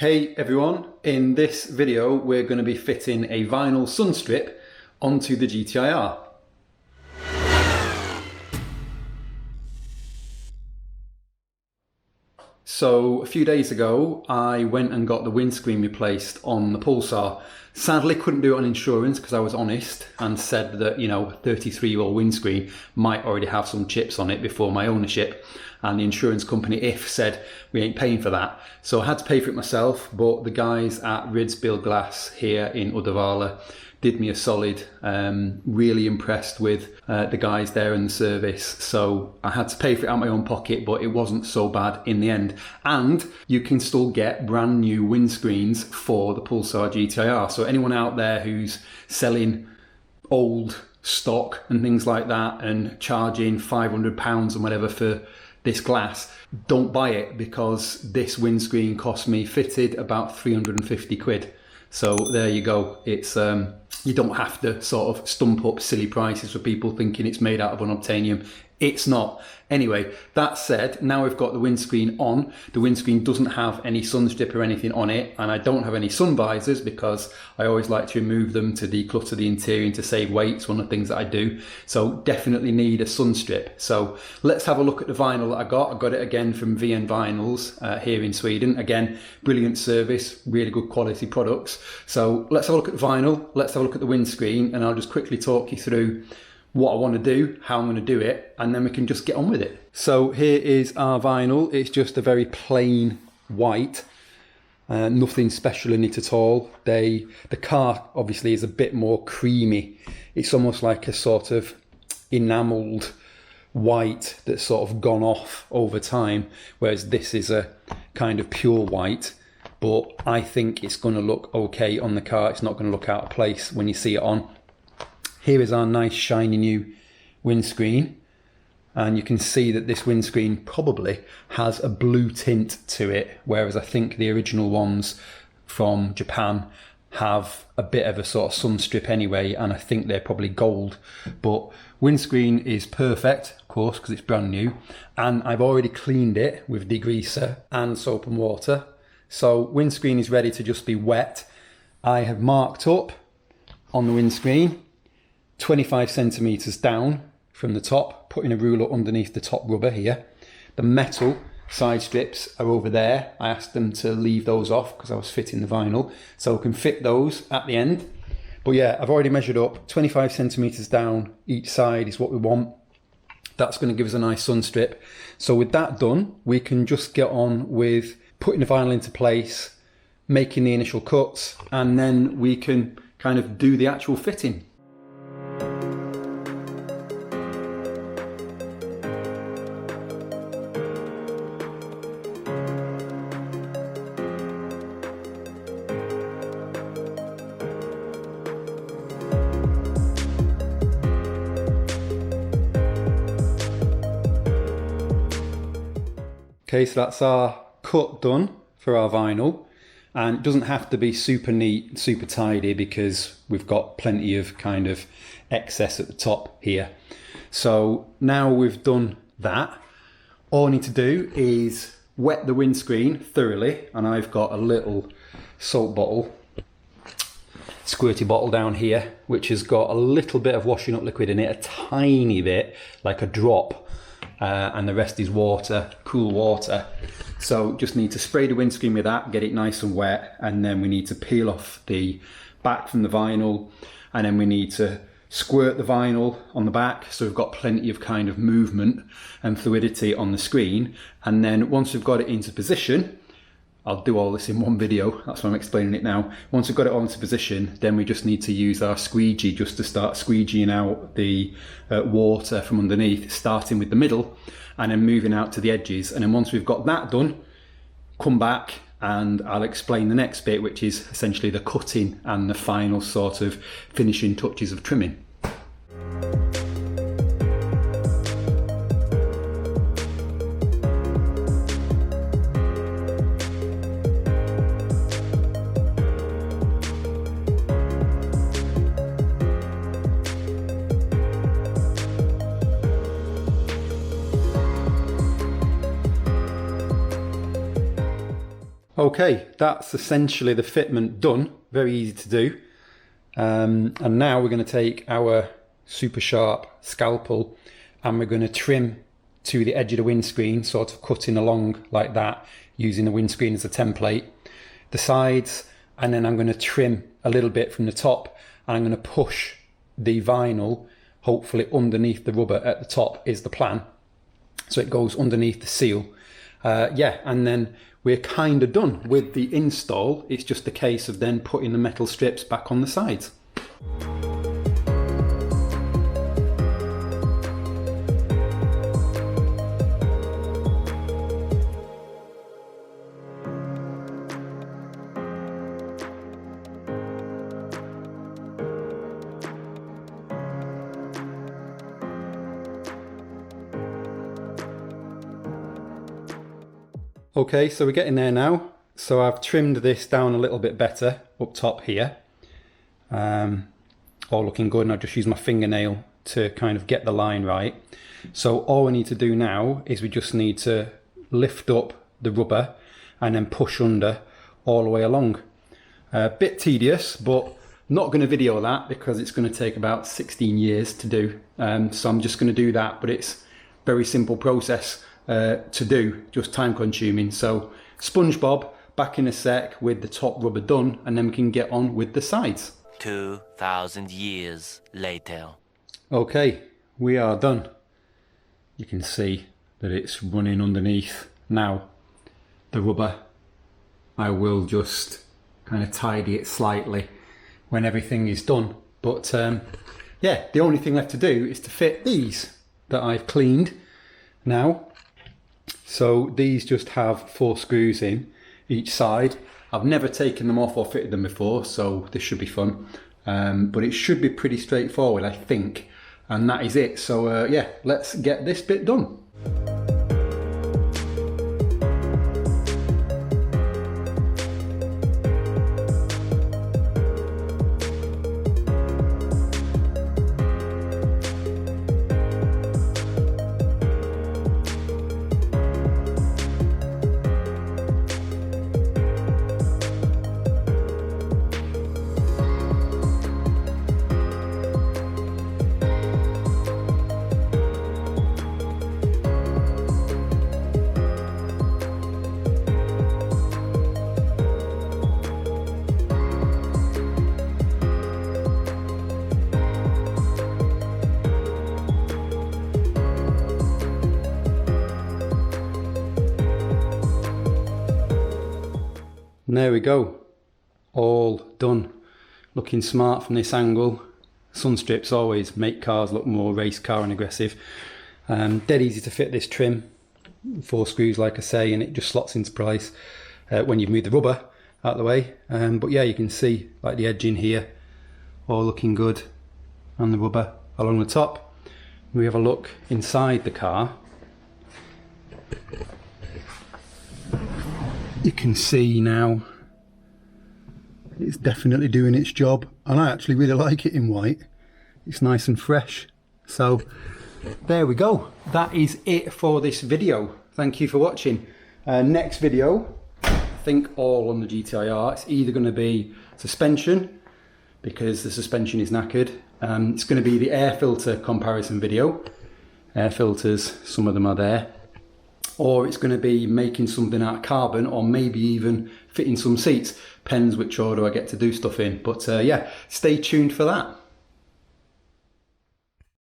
Hey everyone, in this video we're going to be fitting a vinyl sun strip onto the GTiR. So a few days ago I went and got the windscreen replaced on the Pulsar. Sadly couldn't do it on insurance because I was honest and said that, you know, 33-year-old windscreen might already have some chips on it before my ownership, and the insurance company IF said we ain't paying for that. So I had to pay for it myself, but the guys at Ridsbill Glass here in Uddevalla did me a solid. Really impressed with the guys there in the service. So I had to pay for it out of my own pocket, but it wasn't so bad in the end. And you can still get brand new windscreens for the Pulsar GTiR. So anyone out there who's selling old stock and things like that and charging £500 and whatever for this glass, don't buy it, because this windscreen cost me fitted about 350 quid. So there you go. It's you don't have to sort of stump up silly prices for people thinking it's made out of unobtainium. It's not. Anyway, that said, now we've got the windscreen on. The windscreen doesn't have any sun strip or anything on it, and I don't have any sun visors because I always like to remove them to declutter the interior and to save weight. It's one of the things that I do. So definitely need a sun strip. So let's have a look at the vinyl that I got. I got it again from VN Vinyls here in Sweden. Again, brilliant service, really good quality products. So let's have a look at the vinyl, let's have a look at the windscreen, and I'll just quickly talk you through what I want to do, how I'm going to do it, and then we can just get on with it. So here is our vinyl. It's just a very plain white, nothing special in it at all. The car obviously is a bit more creamy. It's almost like a sort of enamelled white that's sort of gone off over time, whereas this is a kind of pure white. But I think it's going to look okay on the car. It's not going to look out of place when you see it on. Here is our nice shiny new windscreen, and you can see that this windscreen probably has a blue tint to it, whereas I think the original ones from Japan have a bit of a sort of sun strip anyway, and I think they're probably gold. But windscreen is perfect, of course, because it's brand new, and I've already cleaned it with degreaser and soap and water. So windscreen is ready to just be wet. I have marked up on the windscreen 25 centimeters down from the top, putting a ruler underneath the top rubber here. The metal side strips are over there. I asked them to leave those off because I was fitting the vinyl, so I can fit those at the end. But yeah, I've already measured up 25 centimeters down each side is what we want. That's going to give us a nice sun strip. So with that done, we can just get on with putting the vinyl into place, making the initial cuts, and then we can kind of do the actual fitting. Okay, so that's our cut done for our vinyl, and it doesn't have to be super neat, super tidy, because we've got plenty of kind of excess at the top here. So now we've done that, all I need to do is wet the windscreen thoroughly, and I've got a little soap bottle, squirty bottle down here, which has got a little bit of washing up liquid in it, a tiny bit, like a drop. And the rest is water, cool water. So just need to spray the windscreen with that, get it nice and wet, and then we need to peel off the back from the vinyl, and then we need to squirt the vinyl on the back, so we've got plenty of kind of movement and fluidity on the screen. And then once we've got it into position, I'll do all this in one video, that's why I'm explaining it now. Once we've got it all into position, then we just need to use our squeegee just to start squeegeeing out the water from underneath, starting with the middle and then moving out to the edges. And then once we've got that done, come back and I'll explain the next bit, which is essentially the cutting and the final sort of finishing touches of trimming. Okay, that's essentially the fitment done. Very easy to do. And now we're going to take our super sharp scalpel and we're going to trim to the edge of the windscreen, sort of cutting along like that, using the windscreen as a template, the sides, and then I'm going to trim a little bit from the top, and I'm going to push the vinyl hopefully underneath the rubber at the top is the plan, so it goes underneath the seal. Yeah, and then we're kind of done with the install. It's just a case of then putting the metal strips back on the sides. Okay, so we're getting there now. So I've trimmed this down a little bit better up top here. All looking good, and I've just used my fingernail to kind of get the line right. So all we need to do now is we just need to lift up the rubber and then push under all the way along. A bit tedious, but not going to video that because it's going to take about 16 years to do. So I'm just going to do that, but it's a very simple process to do, just time consuming. So SpongeBob back in a sec with the top rubber done, and then we can get on with the sides. 2,000 years later. Okay, we are done. You can see that it's running underneath. Now the rubber, I will just kind of tidy it slightly when everything is done, but yeah, the only thing left to do is to fit these that I've cleaned now. So these just have 4 screws in each side. I've never taken them off or fitted them before, so this should be fun. But it should be pretty straightforward, I think. And that is it. So yeah, let's get this bit done. And there we go, all done. Looking smart from this angle. Sun strips always make cars look more race car and aggressive. Dead easy to fit this trim, 4 screws like I say, and it just slots into place when you've moved the rubber out of the way. But yeah, you can see like the edging here, all looking good, and the rubber along the top. We have a look inside the car. You can see now it's definitely doing its job, and I actually really like it in white. It's nice and fresh. So there we go, that is it for this video. Thank you for watching. Next video, I think all on the GTiR. It's either going to be suspension, because the suspension is knackered. It's going to be the air filter comparison video. Air filters, some of them are there. Or it's going to be making something out of carbon, or maybe even fitting some seats. Depends which order I get to do stuff in. But yeah, stay tuned for that.